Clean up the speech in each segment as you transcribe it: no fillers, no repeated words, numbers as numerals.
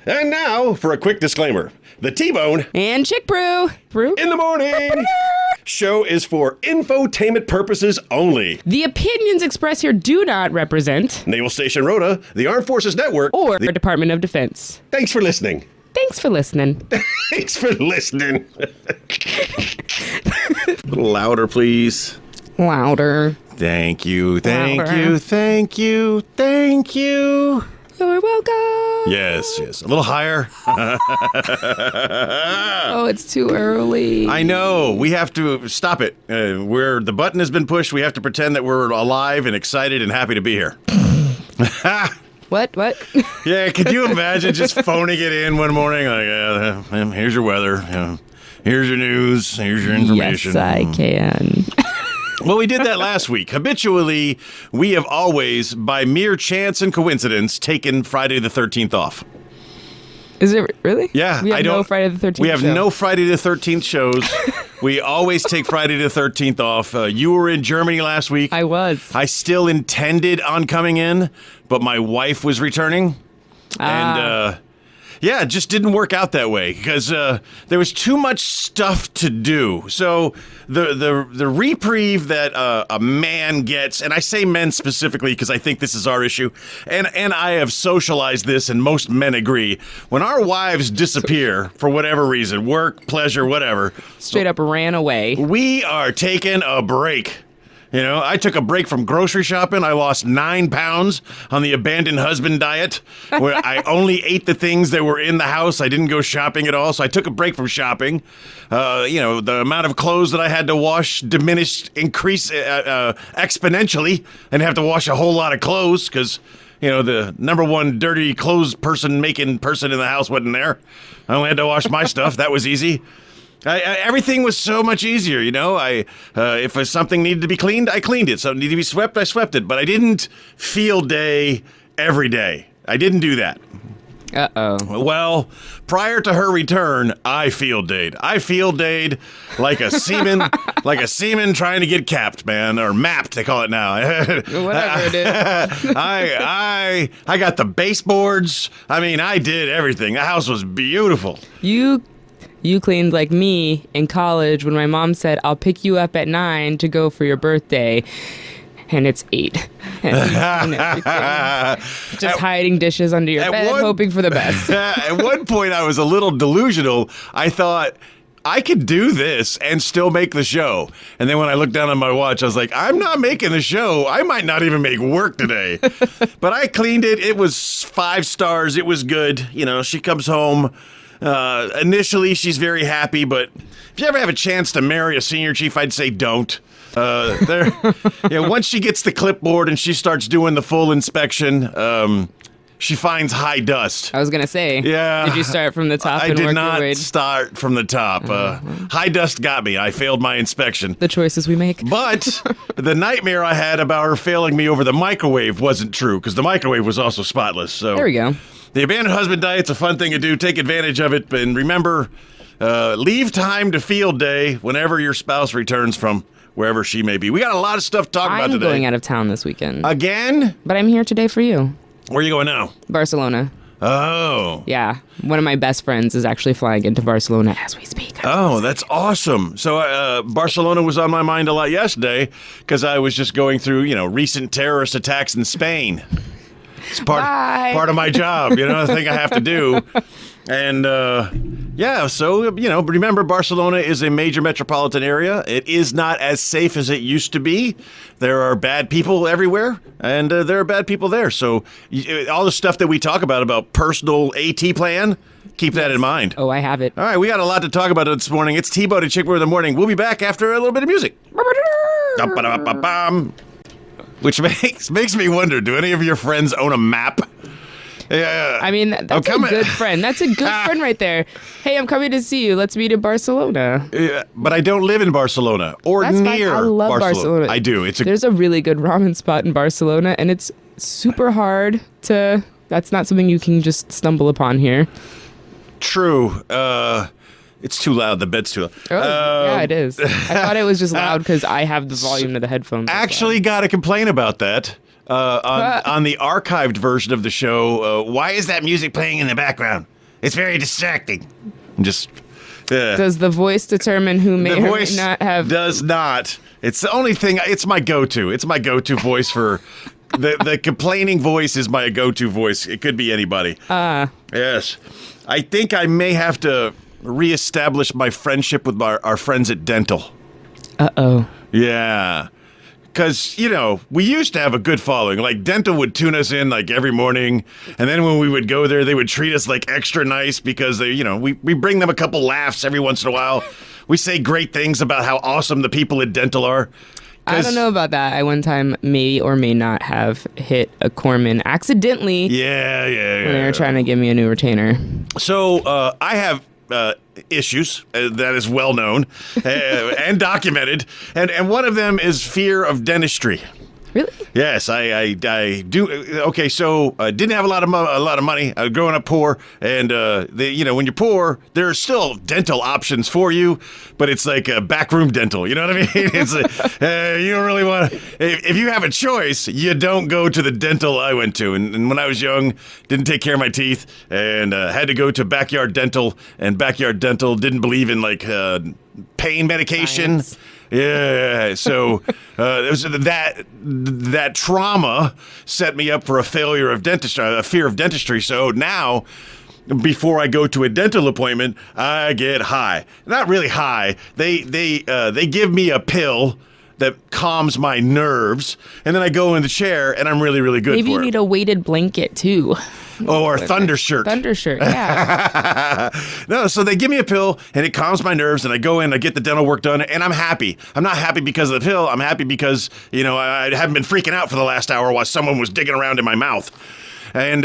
And now for a quick disclaimer. The T-Bone and Chick Brew in the morning show is for infotainment purposes only. The opinions expressed here do not represent Naval Station Rhoda, the Armed Forces Network, or the Department of Defense. Thanks for listening. Thanks for listening. Thanks for listening. A little louder, please. Louder. Thank you, thank Louder. you, thank you, thank you. You're welcome. Yes. A little higher. Oh, it's too early. I know. We have to stop it. Where the button has been pushed, we have to pretend that we're alive and excited and happy to be here. What? Yeah, could you imagine just phoning it in one morning? Like, here's your weather. Here's your news. Here's your information. Yes, I can. Well, we did that last week. Habitually, we have always, by mere chance and coincidence, taken Friday the 13th off. Is it really? Yeah. We have no Friday the 13th We have show. no Friday the 13th shows. We always take Friday the 13th off. You were in Germany last week. I was. I still intended on coming in, but my wife was returning. And, yeah, it just didn't work out that way because there was too much stuff to do. So the reprieve that a man gets, and I say men specifically because I think this is our issue, and I have socialized this, and most men agree, when our wives disappear for whatever reason, work, pleasure, whatever, Straight up ran away. we are taking a break. You know, I took a break from grocery shopping. I lost 9 pounds on the abandoned husband diet, where I only ate the things that were in the house. I didn't go shopping at all, so I took a break from shopping. The amount of clothes that I had to wash increased exponentially. I didn't have to wash a whole lot of clothes because, the number one dirty clothes making person in the house wasn't there. I only had to wash my stuff. That was easy. Everything was so much easier, if something needed to be cleaned, I cleaned it. Something needed to be swept, I swept it. But I didn't field day every day. I didn't do that. Uh-oh. Well, prior to her return, I field dayed. I field dayed like a seaman trying to get capped, man, or mapped, they call it now. Whatever it is. I got the baseboards. I mean, I did everything. The house was beautiful. You cleaned like me in college when my mom said, I'll pick you up at 9 to go for your birthday. And it's 8. And everything. Just hiding dishes under your bed, hoping for the best. At one point, I was a little delusional. I thought, I could do this and still make the show. And then when I looked down on my watch, I was like, I'm not making the show. I might not even make work today. But I cleaned it. It was 5 stars. It was good. She comes home. Initially, she's very happy, but if you ever have a chance to marry a senior chief, I'd say don't. Once she gets the clipboard and she starts doing the full inspection, she finds high dust. I was going to say, yeah. Did you start from the top and work your way? I did not start from the top. High dust got me. I failed my inspection. The choices we make. But the nightmare I had about her failing me over the microwave wasn't true, because the microwave was also spotless. So there we go. The abandoned husband diet's a fun thing to do. Take advantage of it. And remember, leave time to field day whenever your spouse returns from wherever she may be. We got a lot of stuff to talk about today. I'm going out of town this weekend. Again? But I'm here today for you. Where are you going now? Barcelona. Oh. Yeah. One of my best friends is actually flying into Barcelona as we speak. Oh, that's awesome. So Barcelona was on my mind a lot yesterday because I was just going through, recent terrorist attacks in Spain. It's part of my job, the thing I have to do. And, so, remember, Barcelona is a major metropolitan area. It is not as safe as it used to be. There are bad people everywhere, and there are bad people there. So all the stuff that we talk about personal AT plan, keep that in mind. Oh, I have it. All right, we got a lot to talk about this morning. It's T-Bone and Chick Brew in the morning. We'll be back after a little bit of music. Which makes me wonder, do any of your friends own a map? Yeah. I mean, that's a good friend. That's a good friend right there. Hey, I'm coming to see you. Let's meet in Barcelona. Yeah, but I don't live in Barcelona or that's near fine. I love Barcelona. I do. There's a really good ramen spot in Barcelona, and it's super hard to... That's not something you can just stumble upon here. True. It's too loud. The bed's too loud. Oh, yeah, it is. I thought it was just loud because I have the volume of the headphones. Actually, got to complain about that. On the archived version of the show, why is that music playing in the background? It's very distracting. Just. Does the voice determine who may or may not have? Does not. It's the only thing. It's my go-to. It's my go-to voice for the complaining voice is my go-to voice. It could be anybody. Yes. I think I may have to reestablish my friendship with our friends at Dental. Uh-oh. Yeah. Because, we used to have a good following. Like, Dental would tune us in, like, every morning. And then when we would go there, they would treat us, like, extra nice because, they, we bring them a couple laughs every once in a while. We say great things about how awesome the people at Dental are. I don't know about that. I one time may or may not have hit a corpsman accidentally. Yeah. When they were trying to give me a new retainer. So, I have... issues that is well known and documented, and one of them is fear of dentistry. Really? Yes, I do. Okay, so didn't have a lot of money. Growing up poor, and when you're poor, there are still dental options for you, but it's like a backroom dental. You know what I mean? It's you don't really want to. If you have a choice, you don't go to the dental I went to. And when I was young, didn't take care of my teeth, and had to go to backyard dental. And backyard dental didn't believe in like pain medication. Science. Yeah, so it was that trauma set me up for a failure of dentistry, a fear of dentistry. So now, before I go to a dental appointment, I get high. Not really high. They give me a pill that calms my nerves, and then I go in the chair, and I'm really, really good Maybe for you it. need a weighted blanket, too. Oh, or thunder shirt. Thunder shirt, yeah. No, so they give me a pill, and it calms my nerves, and I go in, I get the dental work done, and I'm happy. I'm not happy because of the pill. I'm happy because, I haven't been freaking out for the last hour while someone was digging around in my mouth. And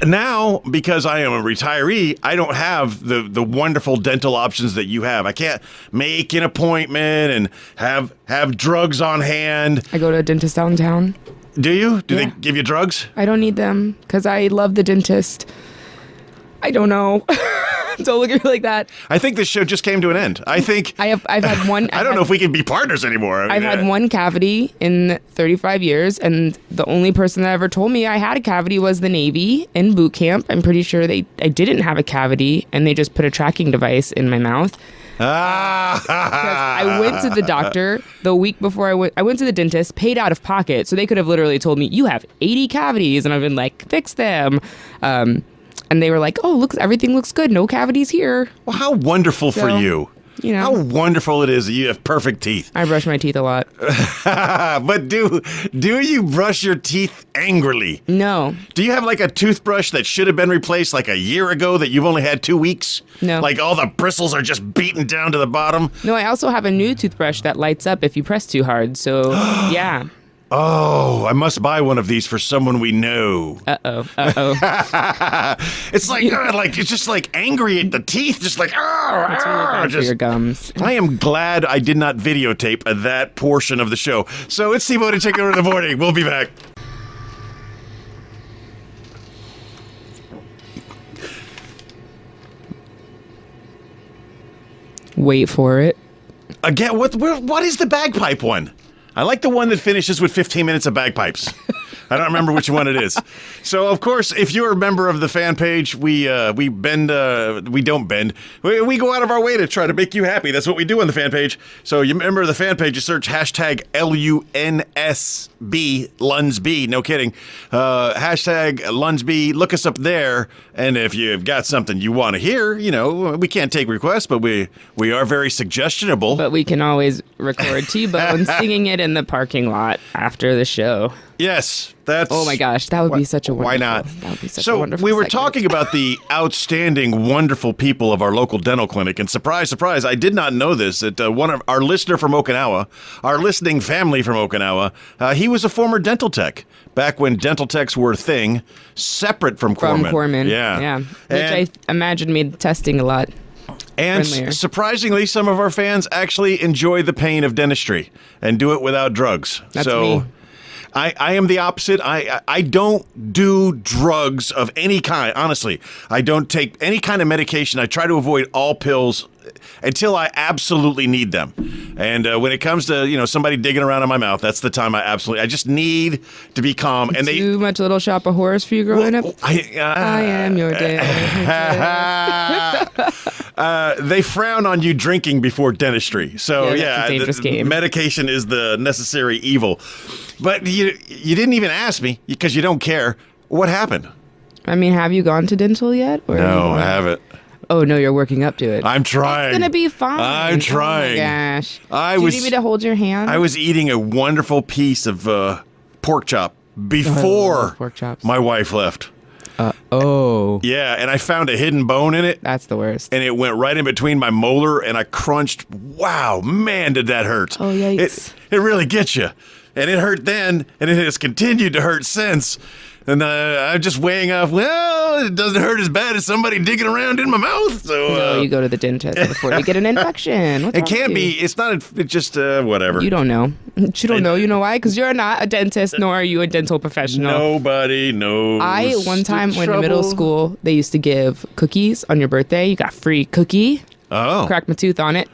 now, because I am a retiree, I don't have the wonderful dental options that you have. I can't make an appointment and have drugs on hand. I go to a dentist downtown. Do you? Do Yeah. they give you drugs? I don't need them because I love the dentist. I don't know. Don't look at me like that. I think this show just came to an end. I've had one. I don't know if we can be partners anymore. I've had one cavity in 35 years, and the only person that ever told me I had a cavity was the Navy in boot camp. I'm pretty sure I didn't have a cavity, and they just put a tracking device in my mouth. Because I went to the doctor the week before I went to the dentist, paid out of pocket, so they could have literally told me, you have 80 cavities, and I've been like, fix them. And they were like, oh, look, everything looks good. No cavities here. Well, how wonderful for you. How wonderful it is that you have perfect teeth. I brush my teeth a lot. But do you brush your teeth angrily? No. Do you have like a toothbrush that should have been replaced like a year ago that you've only had 2 weeks? No. Like all the bristles are just beaten down to the bottom? No, I also have a new toothbrush that lights up if you press too hard. So, yeah. Oh, I must buy one of these for someone we know. Uh-oh. It's like, it's just like angry at the teeth, just like, It's really bad for your gums. I am glad I did not videotape that portion of the show. So it's Steve-O to take over in the morning. We'll be back. Wait for it. Again, what is the bagpipe one? I like the one that finishes with 15 minutes of bagpipes. I don't remember which one it is. So, of course, if you're a member of the fan page, we don't bend. We go out of our way to try to make you happy. That's what we do on the fan page. So, you remember the fan page, you search hashtag LUNSB, Lunsby, no kidding. Hashtag Lunsby, look us up there. And if you've got something you want to hear, we can't take requests, but we are very suggestionable. But we can always record T-Bone singing it in the parking lot after the show. Yes, that's... Oh my gosh, that would be such a wonderful... Why not? That would be such a wonderful we were segment. talking about the outstanding, wonderful people of our local dental clinic, and surprise, surprise, I did not know this, that one of our listener from Okinawa, our listening family from Okinawa, he was a former dental tech, back when dental techs were a thing, separate from Corpsman. From Corpsman, yeah. Which I imagine made testing a lot and friendlier. Surprisingly, some of our fans actually enjoy the pain of dentistry and do it without drugs. That's so. me. I am the opposite. I don't do drugs of any kind. Honestly, I don't take any kind of medication. I try to avoid all pills until I absolutely need them. And when it comes to somebody digging around in my mouth, that's the time I just need to be calm. And Too much Little Shop of Horrors for you growing up. I am your dentist. They frown on you drinking before dentistry. So that's a dangerous game. Medication is the necessary evil. But you didn't even ask me because you don't care. What happened? I mean, have you gone to dental yet? Or No, I haven't. Oh, no, you're working up to it. I'm trying. It's going to be fine. I'm trying. Oh, my gosh. Do you need me to hold your hand? I was eating a wonderful piece of pork chop before pork chops. My wife left. Yeah, and I found a hidden bone in it. That's the worst. And it went right in between my molar, and I crunched. Wow, man, did that hurt. Oh, yikes. It really gets you. And it hurt then, and it has continued to hurt since. And I'm just weighing off, well, it doesn't hurt as bad as somebody digging around in my mouth. So no, you go to the dentist before you get an infection. What's it can't be. It's not. It's just whatever. You don't know. You don't know. You know why? Because you're not a dentist, nor are you a dental professional. Nobody knows. One time when in middle school, they used to give cookies on your birthday. You got free cookie. Oh. Cracked my tooth on it.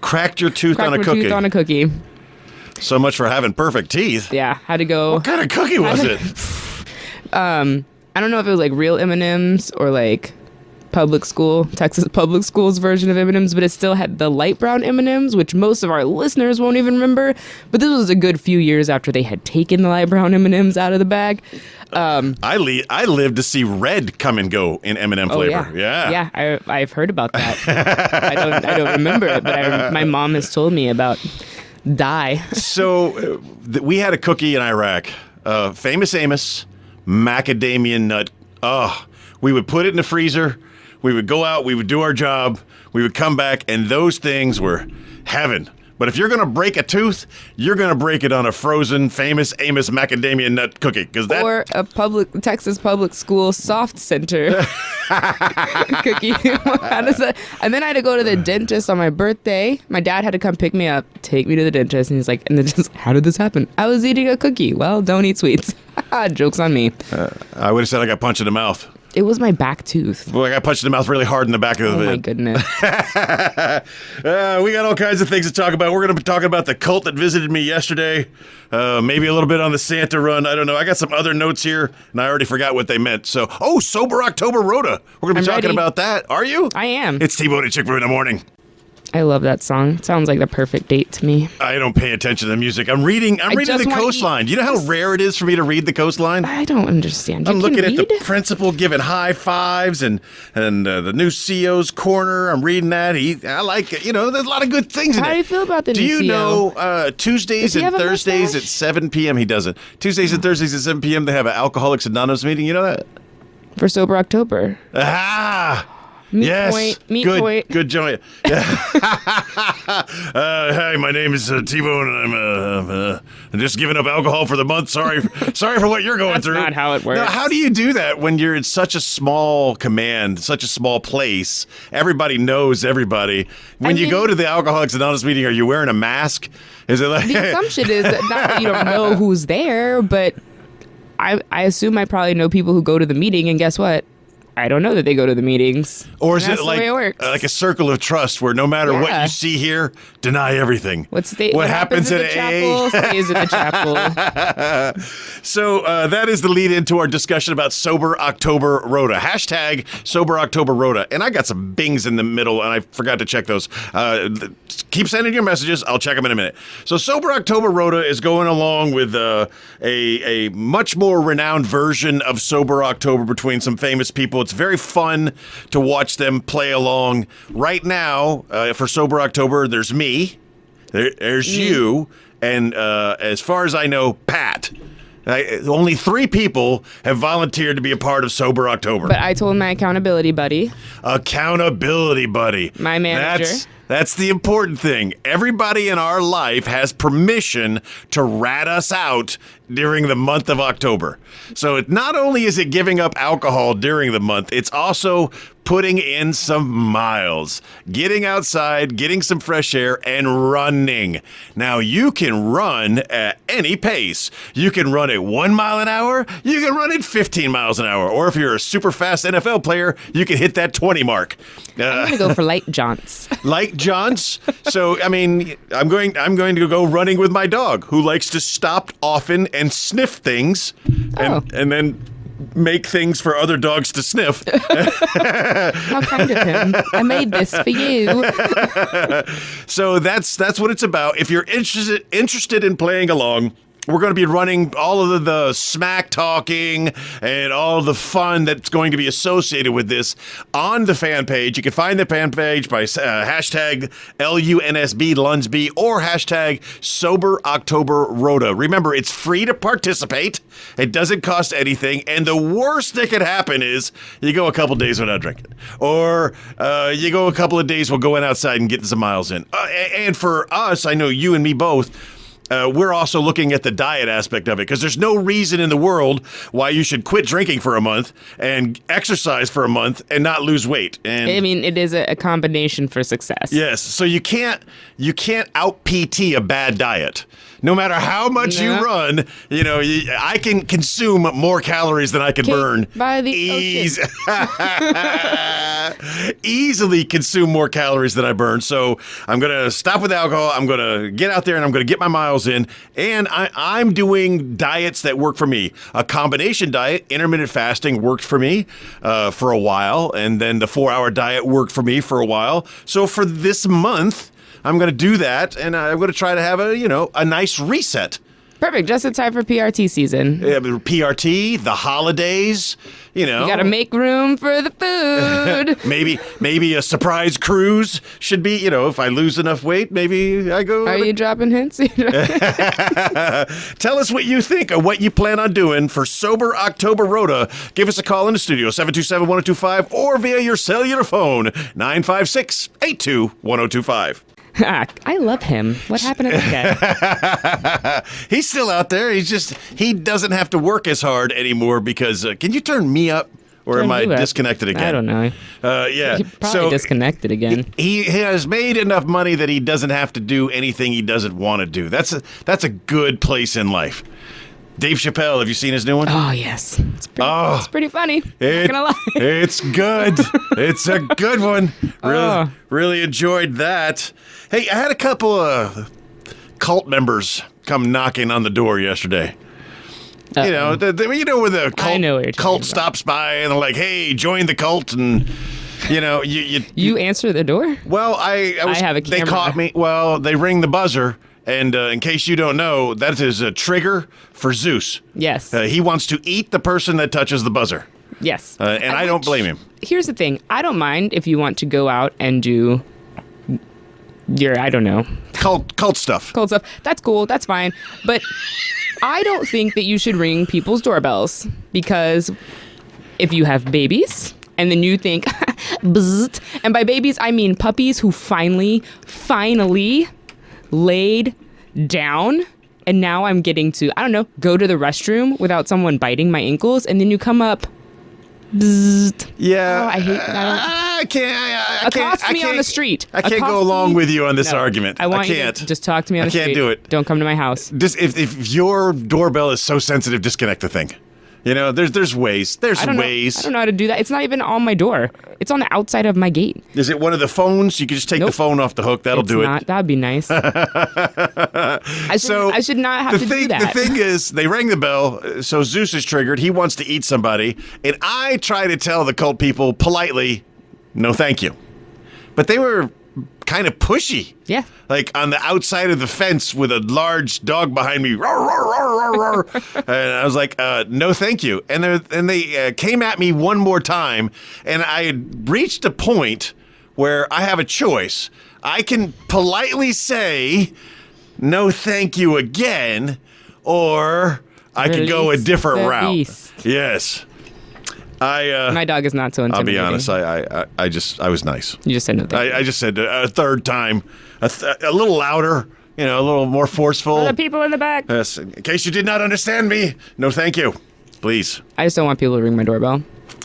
Cracked your tooth on a Cracked my cookie. tooth on a cookie. So much for having perfect teeth. Yeah, had to go. What kind of cookie was it? I don't know if it was like real M&Ms or like Texas public schools version of M&Ms, but it still had the light brown M&Ms, which most of our listeners won't even remember. But this was a good few years after they had taken the light brown M&Ms out of the bag. I lived to see red come and go in M&M flavor. Yeah, I've heard about that. I don't remember it, but my mom has told me about dye. So we had a cookie in Iraq, Famous Amos macadamia nut. We would put it in the freezer. We would go out. We would do our job. We would come back, and those things were heaven. But if you're going to break a tooth, you're going to break it on a frozen Famous Amos macadamia nut cookie. Or a Texas public school soft center cookie. How does that? And then I had to go to the dentist on my birthday. My dad had to come pick me up, take me to the dentist, and he's like, how did this happen? I was eating a cookie. Well, don't eat sweets. Joke's on me. I would have said I got punched in the mouth. It was my back tooth. Well, I got punched in the mouth really hard in the back of it. Oh, my goodness. We got all kinds of things to talk about. We're going to be talking about the cult that visited me yesterday. Maybe a little bit on the Santa run. I don't know. I got some other notes here, and I already forgot what they meant. So, Sober October Rhoda. We're going to be talking about that. Are you? I am. It's T-Bone and Chick Brew in the morning. I love that song. It sounds like the perfect date to me. I don't pay attention to the music. I'm reading the coastline. Do you know how rare it is for me to read the coastline? I don't understand. I'm looking at the principal giving high fives and the new CEO's corner. I'm reading that. I like it. There's a lot of good things in it. How do you feel about the new CEO? Do you know Tuesdays and Thursdays at 7 p.m. He doesn't. Tuesdays and Thursdays at 7 p.m. they have an Alcoholics Anonymous meeting. You know that? For Sober October. Meet point. Good joint. Hi, my name is T-Bone, and I'm just giving up alcohol for the month. Sorry for what you're going through. That's not how it works. Now, how do you do that when you're in such a small command, such a small place? Everybody knows everybody. When you go to the Alcoholics Anonymous meeting, are you wearing a mask? Is it like the assumption is that not that you don't know who's there, but I assume I probably know people who go to the meeting, and guess what? I don't know that they go to the meetings. Or is it like a circle of trust where no matter what you see here, deny everything? What happens in the chapel stays in the chapel. So that is the lead into our discussion about Sober October Rhoda. Hashtag Sober October Rhoda. And I got some bings in the middle, and I forgot to check those. Keep sending your messages. I'll check them in a minute. So Sober October Rhoda is going along with a much more renowned version of Sober October between some famous people. It's very fun to watch them play along. Right now, for Sober October, there's me, there's you, and as far as I know, Pat. Only 3 people have volunteered to be a part of Sober October. But I told my accountability buddy. Accountability buddy. My manager. That's the important thing. Everybody in our life has permission to rat us out during the month of October. So not only is it giving up alcohol during the month, it's also putting in some miles, getting outside, getting some fresh air, and running. Now, you can run at any pace. You can run at 1 mile an hour. You can run at 15 miles an hour. Or if you're a super fast NFL player, you can hit that 20 mark. I'm going to go for light jaunts. Light jaunts. So, I mean, I'm going to go running with my dog, who likes to stop often and sniff things, and then make things for other dogs to sniff. How kind of him. I made this for you. So that's what it's about. If you're interested in playing along, we're going to be running all of the smack talking and all of the fun that's going to be associated with this on the fan page. You can find the fan page by hashtag LUNSB Lunsby or hashtag Sober October Rota. Remember, it's free to participate. It doesn't cost anything. And the worst that could happen is you go a couple days without drinking. Or you go a couple of days while going outside and getting some miles in. And for us, I know you and me both, we're also looking at the diet aspect of it, because there's no reason in the world why you should quit drinking for a month and exercise for a month and not lose weight. And I mean, it is a combination for success. yes, so you can't out PT a bad diet. No matter how much you run, I can consume more calories than I can burn. By the ocean. Easily consume more calories than I burn. So I'm going to stop with alcohol. I'm going to get out there and I'm going to get my miles in. And I'm doing diets that work for me. A combination diet, intermittent fasting, worked for me for a while. And then the 4-hour diet worked for me for a while. So for this month, I'm going to do that, and I'm going to try to have a nice reset. Perfect. Just in time for PRT season. PRT, the holidays, You got to make room for the food. maybe a surprise cruise should be, if I lose enough weight, maybe I go. Are you dropping hints? Tell us what you think of what you plan on doing for Sober October Rota. Give us a call in the studio, 727-1025, or via your cellular phone, 956-82-1025. I love him. What happened to that guy? He's still out there. He doesn't have to work as hard anymore because, can you turn me up? Or am I disconnected again? I don't know. Yeah. He probably disconnected again. He has made enough money that he doesn't have to do anything he doesn't want to do. That's a good place in life. Dave Chappelle, have you seen his new one? Oh, yes. It's pretty funny. Not gonna lie. It's good. It's a good one. Really enjoyed that. Hey, I had a couple of cult members come knocking on the door yesterday. Uh-oh. When the cult about. stops by and they're like, "Hey, join the cult," and you answer the door. Well, I have a camera. They caught me. Well, they ring the buzzer. And in case you don't know, that is a trigger for Zeus. Yes. He wants to eat the person that touches the buzzer. Yes. And I don't blame him. Here's the thing. I don't mind if you want to go out and do your, I don't know. Cult stuff. Cult stuff. That's cool. That's fine. But I don't think that you should ring people's doorbells, because if you have babies and then you think, bzzzt, and by babies, I mean puppies who finally laid down, and now I'm getting to, I don't know, go to the restroom without someone biting my ankles, and then you come up. Bzzzt. Yeah. Oh, I hate that. I can't. Accost me on the street. I can't go along with you on this argument. I want can't. you to just talk to me on the street. I can't do it. Don't come to my house. If your doorbell is so sensitive, disconnect the thing. There's ways. I don't know how to do that. It's not even on my door. It's on the outside of my gate. Is it one of the phones? You can just take the phone off the hook. That'll do it. That'd be nice. I should not have to do that. The thing is, they rang the bell, so Zeus is triggered. He wants to eat somebody. And I try to tell the cult people politely, no thank you. But they were kind of pushy. Yeah. Like on the outside of the fence with a large dog behind me. Roar, roar, roar, roar, roar. And I was like, no, thank you. And they came at me one more time. And I had reached a point where I have a choice. I can politely say, no, thank you again, or I could go a different route. Beast. Yes. My dog is not so I'll intimidating. be honest. I was nice. You just said no thank you. I just said a third time, a little louder, a little more forceful. The people in the back. Yes, in case you did not understand me, no thank you. Please. I just don't want people to ring my doorbell.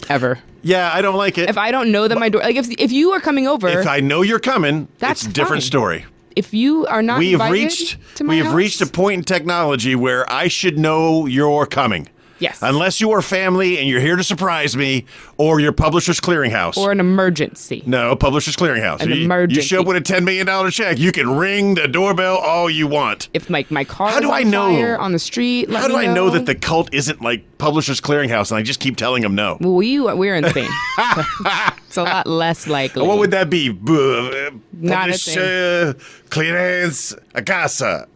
Ever. Yeah, I don't like it. If I don't know that my door... Like, if you are coming over... If I know you're coming, that's it's a different fine. story. If you are not invited to my house... reached a point in technology where I should know you're coming. Yes. Unless you are family and you're here to surprise me, or your Publishers Clearinghouse. Or an emergency. No, Publishers Clearinghouse. An You emergency. show up with a $10 million check. You can ring the doorbell all you want. If my car How is do I on know? fire on the street, let How do me I know that the cult isn't like Publishers Clearinghouse and I just keep telling them no? Well, we're in Spain. So it's a lot less likely. What would that be? Not a Publisher Clearance a casa.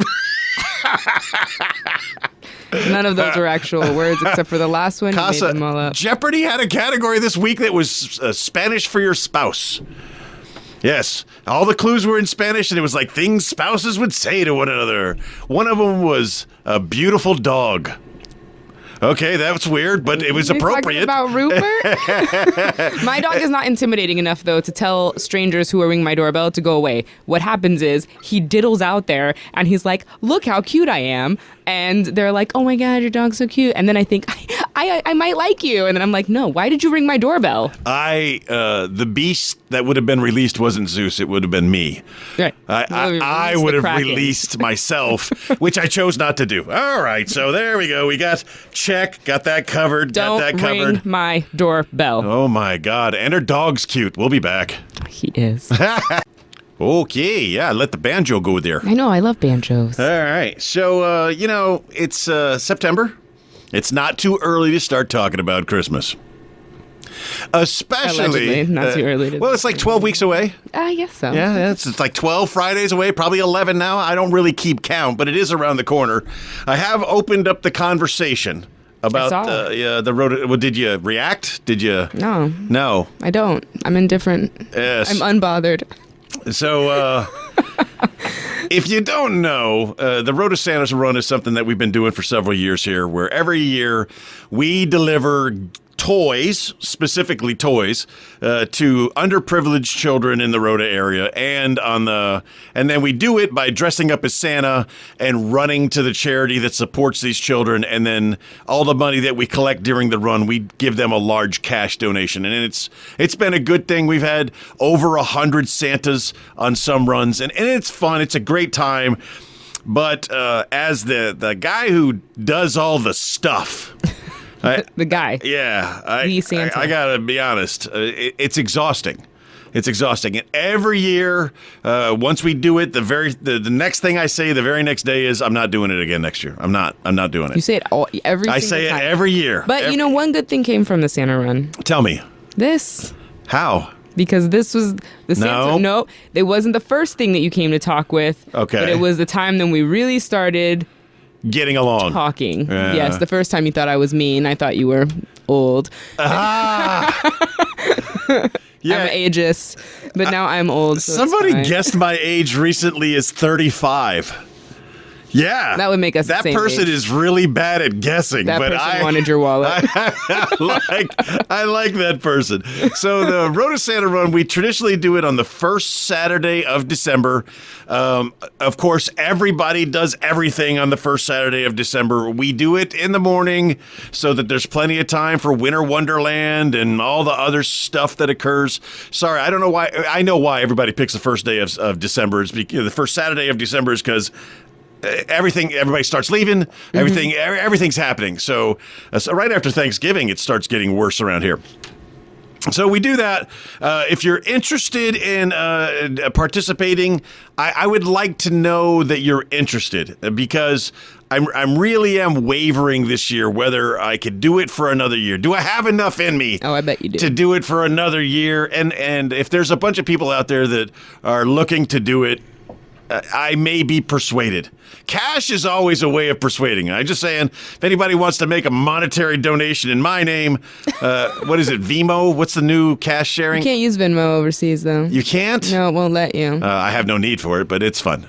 None of those were actual words except for the last one. You made them all up. Jeopardy had a category this week that was Spanish for your spouse. Yes, all the clues were in Spanish, and it was like things spouses would say to one another. One of them was a beautiful dog. Okay, that's weird, but it was appropriate. About Rupert? My dog is not intimidating enough, though, to tell strangers who are ringing my doorbell to go away. What happens is he diddles out there, and he's like, look how cute I am. And they're like, oh, my God, your dog's so cute. And then I think, I might like you. And then I'm like, no, why did you ring my doorbell? The beast that would have been released wasn't Zeus. It would have been me. Right. I would have released myself, which I chose not to do. All right, so there we go. We got check. Got that covered. Don't got that covered. ring my doorbell. Oh, my God. And her dog's cute. We'll be back. He is. Okay, yeah, let the banjo go there. I know, I love banjos. All right, so, it's September. It's not too early to start talking about Christmas. Especially... Allegedly, not too early to... Well, it's like 12 weeks away. I guess so. Yeah, it's like 12 Fridays away, probably 11 now. I don't really keep count, but it is around the corner. I have opened up the conversation about the road. Well, did you react? Did you? No. I don't. I'm indifferent. Yes. I'm unbothered. So, if you don't know, the Road to Santa's Run is something that we've been doing for several years here, where every year we deliver toys, specifically toys, to underprivileged children in the Rhoda area, and then we do it by dressing up as Santa and running to the charity that supports these children, and then all the money that we collect during the run, we give them a large cash donation, and it's been a good thing. We've had over 100 Santas on some runs, and it's fun. It's a great time. But as the guy who does all the stuff. The guy. Yeah. The Santa. I got to be honest. It's exhausting. It's exhausting. And every year, once we do it, the next thing I say the very next day is, I'm not doing it again next year. I'm not doing it. You say it every single time. I say it every year. But one good thing came from the Santa run. Tell me. This. How? Because this was the Santa. No, it wasn't the first thing that you came to talk with. Okay. But it was the time that we really started getting along. Talking. Yes, the first time you thought I was mean, I thought you were old. Yeah. I'm ageist, but now I'm old. So somebody guessed my age recently is 35. Yeah. That would make us that the same person age. is really bad at guessing. That but person wanted your wallet. I like that person. So the Road to Santa Run, we traditionally do it on the first Saturday of December. Of course, everybody does everything on the first Saturday of December. We do it in the morning so that there's plenty of time for Winter Wonderland and all the other stuff that occurs. Sorry, I don't know why. I know why everybody picks the first day of December. It's because the first Saturday of December is because everybody starts leaving. Everything's happening. So right after Thanksgiving, it starts getting worse around here. So we do that. If you're interested in participating, I would like to know that you're interested, because I'm really wavering this year whether I could do it for another year. Do I have enough in me? Oh, I bet you do. To do it for another year? And if there's a bunch of people out there that are looking to do it, I may be persuaded. Cash is always a way of persuading. I'm just saying, if anybody wants to make a monetary donation in my name, what is it, Venmo? What's the new cash sharing? You can't use Venmo overseas, though. You can't? No, it won't let you. I have no need for it, but it's fun.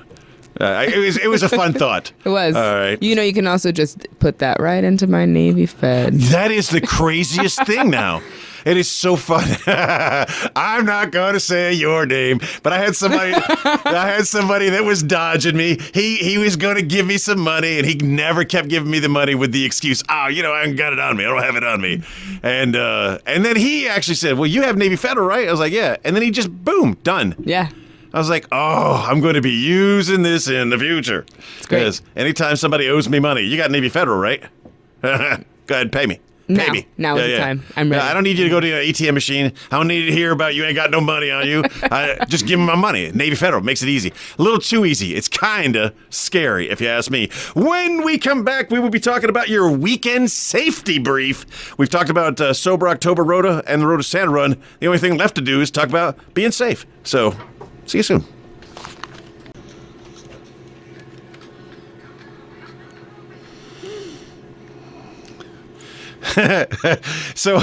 It was a fun thought. It was. All right. You know, you can also just put that right into my Navy Fed. That is the craziest thing now. It is so fun. I'm not going to say your name, but I had somebody that was dodging me. He was going to give me some money, and he never kept giving me the money with the excuse, I haven't got it on me. I don't have it on me. And then he actually said, well, you have Navy Federal, right? I was like, yeah. And then he just, boom, done. Yeah. I was like, I'm going to be using this in the future. It's great. Because anytime somebody owes me money, you got Navy Federal, right? Go ahead, pay me. Now is the time. I'm ready. I don't need you to go to an ATM machine. I don't need to hear about you ain't got no money on you. Just give me my money. Navy Federal makes it easy. A little too easy. It's kind of scary, if you ask me. When we come back, we will be talking about your weekend safety brief. We've talked about Sober October Rota and the Road to Santa Run. The only thing left to do is talk about being safe. So, see you soon. So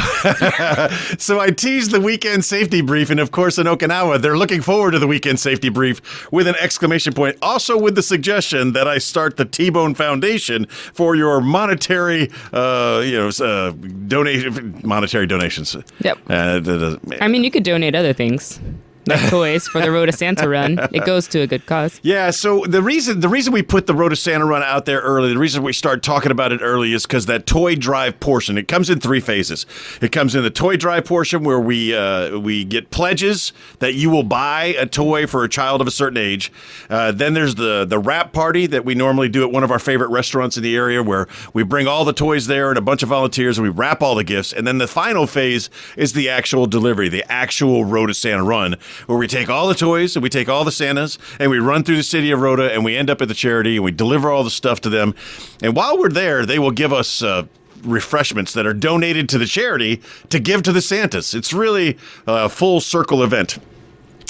I teased the weekend safety brief, and of course in Okinawa, they're looking forward to the weekend safety brief with an exclamation point. Also with the suggestion that I start the T-Bone Foundation for your monetary donations. Yep. I mean, you could donate other things. Like toys for the Road to Santa Run. It goes to a good cause. Yeah, so the reason we put the Road to Santa Run out there early, the reason we start talking about it early is because that toy drive portion, it comes in 3 phases. It comes in the toy drive portion where we get pledges that you will buy a toy for a child of a certain age. Then there's the wrap party that we normally do at one of our favorite restaurants in the area where we bring all the toys there and a bunch of volunteers and we wrap all the gifts. And then the final phase is the actual delivery, the actual Road to Santa Run, where we take all the toys and we take all the Santas and we run through the city of Rota and we end up at the charity and we deliver all the stuff to them. And while we're there, they will give us refreshments that are donated to the charity to give to the Santas. It's really a full circle event.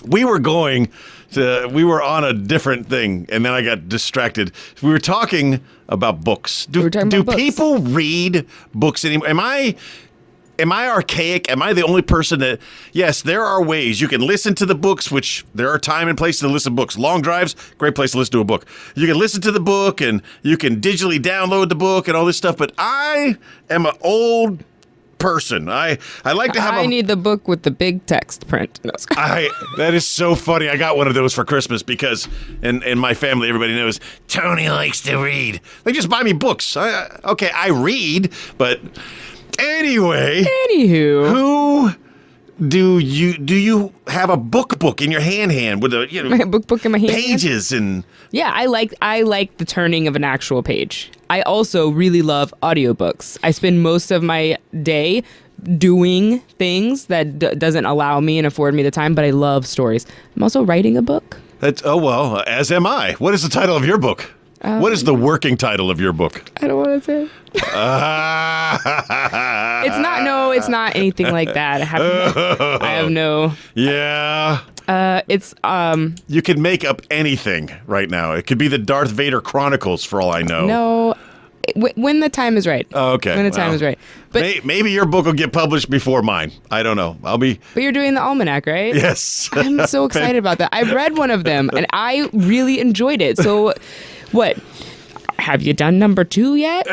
We were on a different thing, and then I got distracted. We were talking about books. Do people read books anymore? Am I archaic? Am I the only person that, yes, there are ways you can listen to the books, which there are time and places to listen to books. Long drives, great place to listen to a book. You can listen to the book and you can digitally download the book and all this stuff, but I am an old person. I like to have I need the book with the big text print. No, that is so funny. I got one of those for Christmas because in my family, everybody knows Tony likes to read. They just buy me books. I read, but... Anywho, who do you have a book in your hand with a my book in my hand pages and yeah, I like the turning of an actual page. I also really love audiobooks. I spend most of my day doing things that doesn't allow me and afford me the time, but I love stories. I'm also writing a book. As am I. What is the title of your book? What is the working title of your book? I don't want to say. It's not anything like that. I have no. Yeah. It's You could make up anything right now. It could be the Darth Vader Chronicles for all I know. No. When the time is right. Oh, okay. When the time is right. But maybe your book will get published before mine. I don't know. But you're doing the almanac, right? Yes. I'm so excited about that. I've read one of them and I really enjoyed it. So, what? Have you done number 2 yet?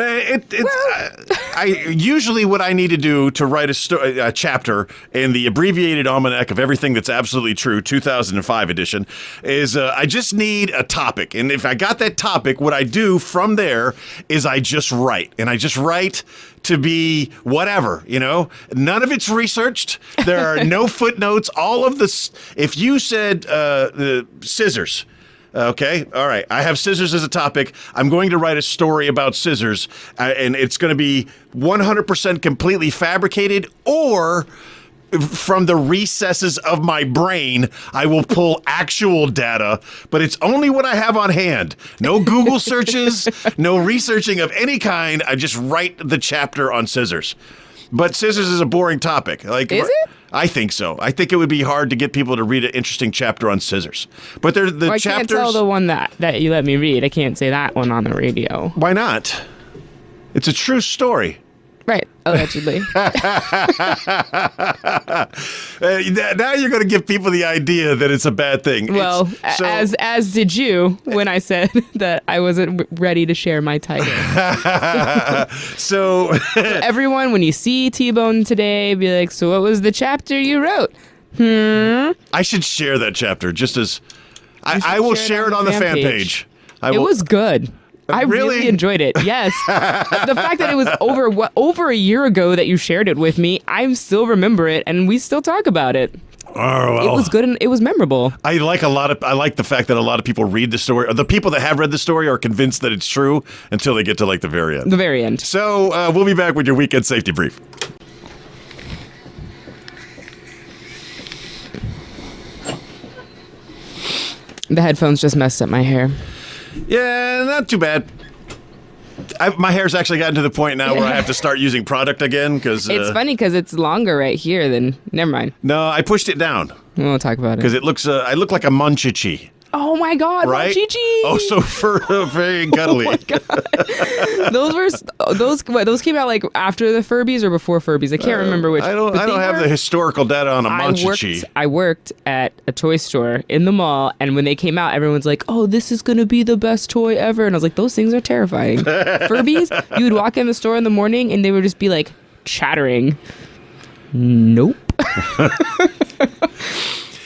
Usually what I need to do to write a chapter in the abbreviated almanac of everything that's absolutely true, 2005 edition, is I just need a topic. And if I got that topic, what I do from there is I just write. And I just write to be whatever, None of it's researched. There are no footnotes. All of this, if you said scissors, okay, all right. I have scissors as a topic. I'm going to write a story about scissors, and it's going to be 100% completely fabricated, or from the recesses of my brain, I will pull actual data, but it's only what I have on hand. No Google searches, no researching of any kind. I just write the chapter on scissors. But scissors is a boring topic. Is it? I think so. I think it would be hard to get people to read an interesting chapter on scissors. But they're the chapters. I can't tell the one that you let me read. I can't say that one on the radio. Why not? It's a true story. Right, allegedly. Now you're going to give people the idea that it's a bad thing. Well, as did you when I said that I wasn't ready to share my title. So everyone, when you see T-Bone today, be like, so what was the chapter you wrote? I should share that chapter just as I will share it on the fan page. It was good. I really enjoyed it. Yes. The fact that it was over a year ago that you shared it with me, I still remember it and we still talk about it. Oh, well. It was good and it was memorable. I like the fact that a lot of people read the story. Or the people that have read the story are convinced that it's true until they get to like the very end. The very end. So we'll be back with your weekend safety brief. The headphones just messed up my hair. Yeah, not too bad. My hair's actually gotten to the point now where I have to start using product again because it's funny because it's longer right here than. Never mind. No, I pushed it down We won't talk about it. because it looks. I look like a munchichi. Oh my God! Right? Chichi! Oh, so very cuddly. Oh my God. Those came out like after the Furbies or before Furbies. I can't remember which. I don't have the historical data on a munchichi. I worked at a toy store in the mall, and when they came out, everyone's like, "Oh, this is gonna be the best toy ever," and I was like, "Those things are terrifying." Furbies, you would walk in the store in the morning, and they would just be like chattering. Nope.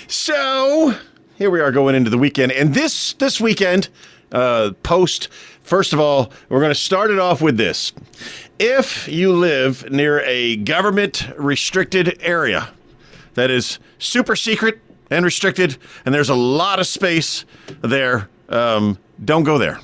So here we are going into the weekend, and this weekend post. First of all, we're going to start it off with this. If you live near a government restricted area that is super secret and restricted, and there's a lot of space there, don't go there.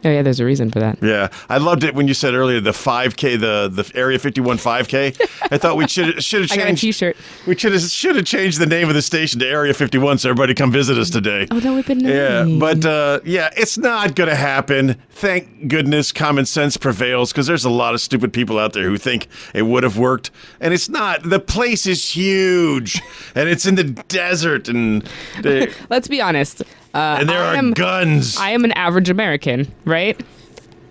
Oh yeah, there's a reason for that. Yeah, I loved it when you said earlier the 5K, the Area 51 5K. I thought we should have changed. I got a T-shirt. We should have changed the name of the station to Area 51 so everybody come visit us today. Oh, that would have been nice. Yeah, but it's not going to happen. Thank goodness common sense prevails because there's a lot of stupid people out there who think it would have worked, and it's not. The place is huge, and it's in the desert, and Let's be honest. and there are guns. I am an average American, right?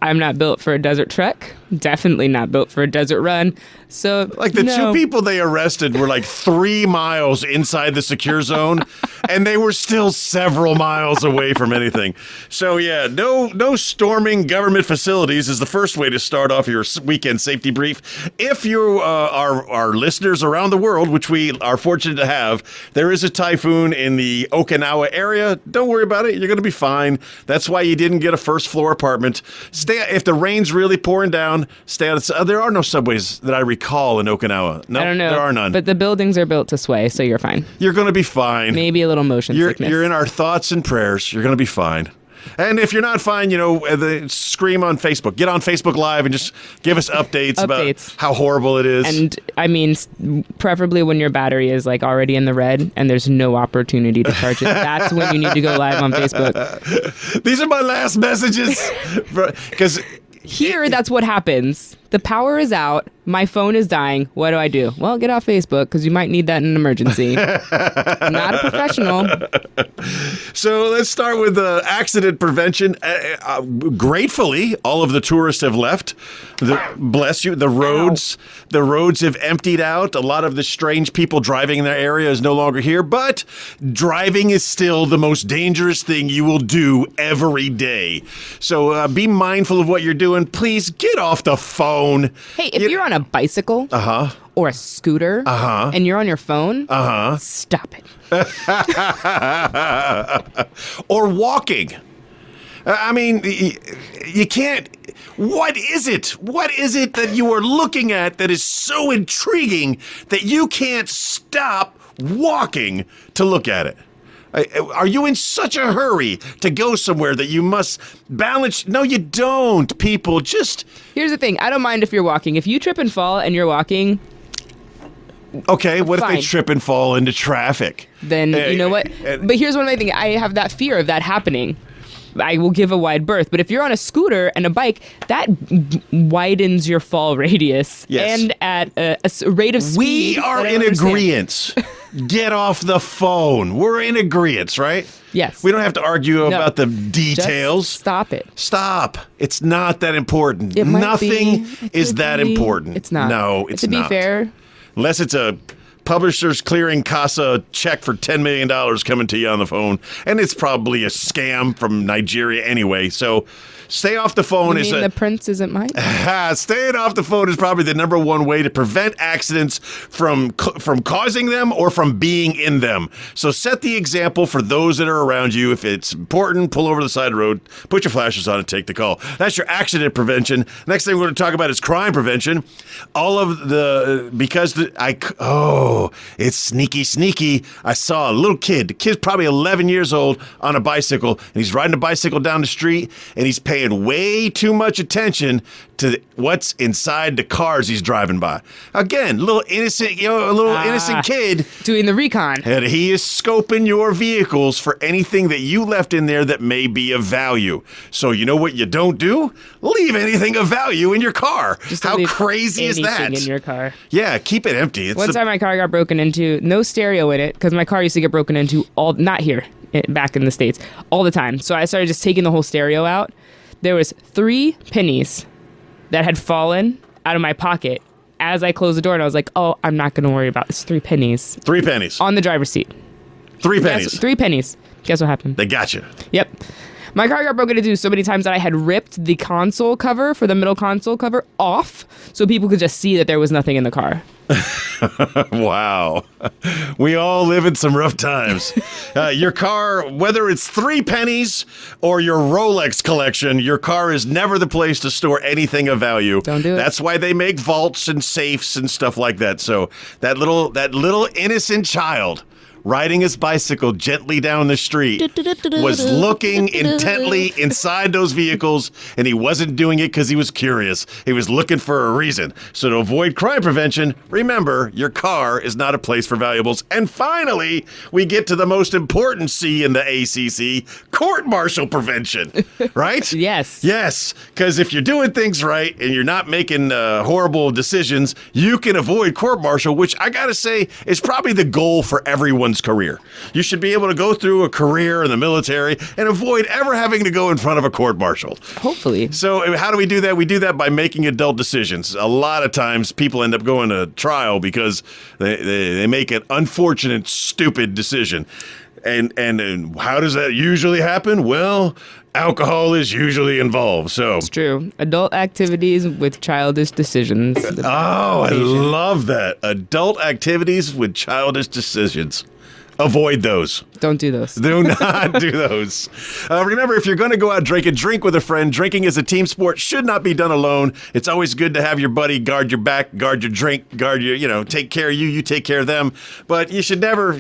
I'm not built for a desert trek. Definitely not built for a desert run. So, like the two people they arrested were like 3 miles inside the secure zone, and they were still several miles away from anything. So yeah, no storming government facilities is the first way to start off your weekend safety brief. If you are listeners around the world, which we are fortunate to have, there is a typhoon in the Okinawa area. Don't worry about it. You're going to be fine. That's why you didn't get a first floor apartment. If the rain's really pouring down, stay out. There are no subways that I recall in Okinawa. No, I don't know. There are none. But the buildings are built to sway, so you're fine. You're going to be fine. Maybe a little motion sickness. You're in our thoughts and prayers. You're going to be fine. And if you're not fine, scream on Facebook. Get on Facebook Live and just give us updates about how horrible it is. And I mean, preferably when your battery is like already in the red and there's no opportunity to charge it. That's when you need to go live on Facebook. These are my last messages. Because here, that's what happens. The power is out. My phone is dying. What do? Well, get off Facebook because you might need that in an emergency. Not a professional. So let's start with accident prevention. Gratefully, all of the tourists have left. Bless you. The roads have emptied out. A lot of the strange people driving in their area is no longer here. But driving is still the most dangerous thing you will do every day. So be mindful of what you're doing. Please get off the phone. Hey, if you're on a bicycle or a scooter and you're on your phone, stop it. Or walking. I mean, you can't. What is it? What is it that you are looking at that is so intriguing that you can't stop walking to look at it? Are you in such a hurry to go somewhere that you must balance? No, you don't, people. Just... Here's the thing. I don't mind if you're walking. If you trip and fall and you're walking... Okay, what fine. if they trip and fall into traffic? Then, you know what? But here's one of my things. I have that fear of that happening. I will give a wide berth. But if you're on a scooter and a bike, that widens your fall radius. Yes. And at a rate of speed... We are in agreement. Get off the phone. We're in agreement, right? Yes. We don't have to argue about the details. Just stop it. Stop. It's not that important. It might Nothing be. It is could that be. important. It's not. No, it's to not. To be fair. Unless it's a Publishers Clearing Casa check for $10 million coming to you on the phone. And it's probably a scam from Nigeria anyway. So stay off the phone. You mean the prince isn't mine? Staying off the phone is probably the number one way to prevent accidents from causing them or from being in them. So set the example for those that are around you. If it's important, pull over to the side of the road, put your flashers on and take the call. That's your accident prevention. Next thing we're going to talk about is crime prevention. It's sneaky. I saw a little kid. The kid's probably 11 years old on a bicycle, and he's riding a bicycle down the street, and he's paying way too much attention to what's inside the cars he's driving by. Again, little innocent kid doing the recon. and he is scoping your vehicles for anything that you left in there that may be of value. So you know what you don't do? Leave anything of value in your car. Just How leave crazy is that? anything in your car. Yeah, keep it empty. One time my car got broken into, no stereo in it, because my car used to get broken into not here, back in the States, all the time. So I started just taking the whole stereo out. There was 3 pennies that had fallen out of my pocket as I closed the door, and I was like, oh, I'm not going to worry about this. 3 pennies. 3 pennies. On the driver's seat. 3 pennies. 3 pennies. Guess what happened? They got you. Yep. My car got broken into so many times that I had ripped the console cover for the middle console cover off so people could just see that there was nothing in the car. Wow. We all live in some rough times. Your car, whether it's 3 pennies or your Rolex collection, your car is never the place to store anything of value. Don't do it. That's why they make vaults and safes and stuff like that. So that little innocent child riding his bicycle gently down the street was looking intently inside those vehicles, and he wasn't doing it because he was curious. He was looking for a reason. So to avoid crime prevention, remember, your car is not a place for valuables. And finally, we get to the most important C in the ACC, court-martial prevention, right? Yes. Yes, because if you're doing things right and you're not making horrible decisions, you can avoid court-martial, which I gotta say is probably the goal for everyone's career. You should be able to go through a career in the military and avoid ever having to go in front of a court-martial. Hopefully. So how do we do that? We do that by making adult decisions. A lot of times people end up going to trial because they make an unfortunate, stupid decision. And how does that usually happen? Well, alcohol is usually involved. So It's true. Adult activities with childish decisions. Oh, I love that. Adult activities with childish decisions. Avoid those. Don't do those. Do not do those. Remember, if you're going to go out drinking, drink with a friend. Drinking is a team sport, should not be done alone. It's always good to have your buddy guard your back, guard your drink, guard your, take care of you, you take care of them. But you should never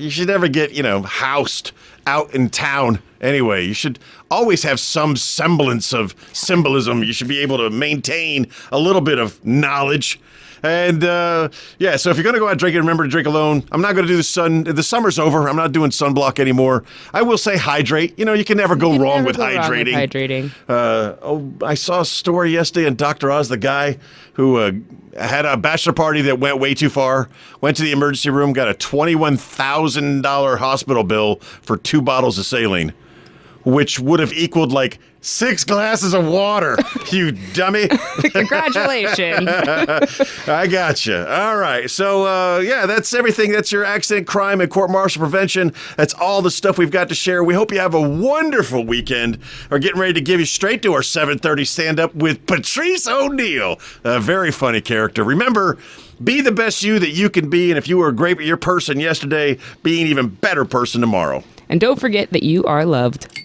get, housed out in town. Anyway, you should always have some semblance of symbolism. You should be able to maintain a little bit of knowledge. And, so if you're going to go out drinking, remember to drink alone. I'm not going to do the summer's over. I'm not doing sunblock anymore. I will say hydrate. You can never go wrong with hydrating. I saw a story yesterday on Dr. Oz, the guy who had a bachelor party that went way too far, went to the emergency room, got a $21,000 hospital bill for 2 bottles of saline, which would have equaled like 6 glasses of water, you dummy. Congratulations. I gotcha. All right. So, that's everything. That's your accident, crime, and court-martial prevention. That's all the stuff we've got to share. We hope you have a wonderful weekend. We're getting ready to give you straight to our 7:30 stand-up with Patrice O'Neill, a very funny character. Remember, be the best you that you can be, and if you were a great your person yesterday, be an even better person tomorrow. And don't forget that you are loved.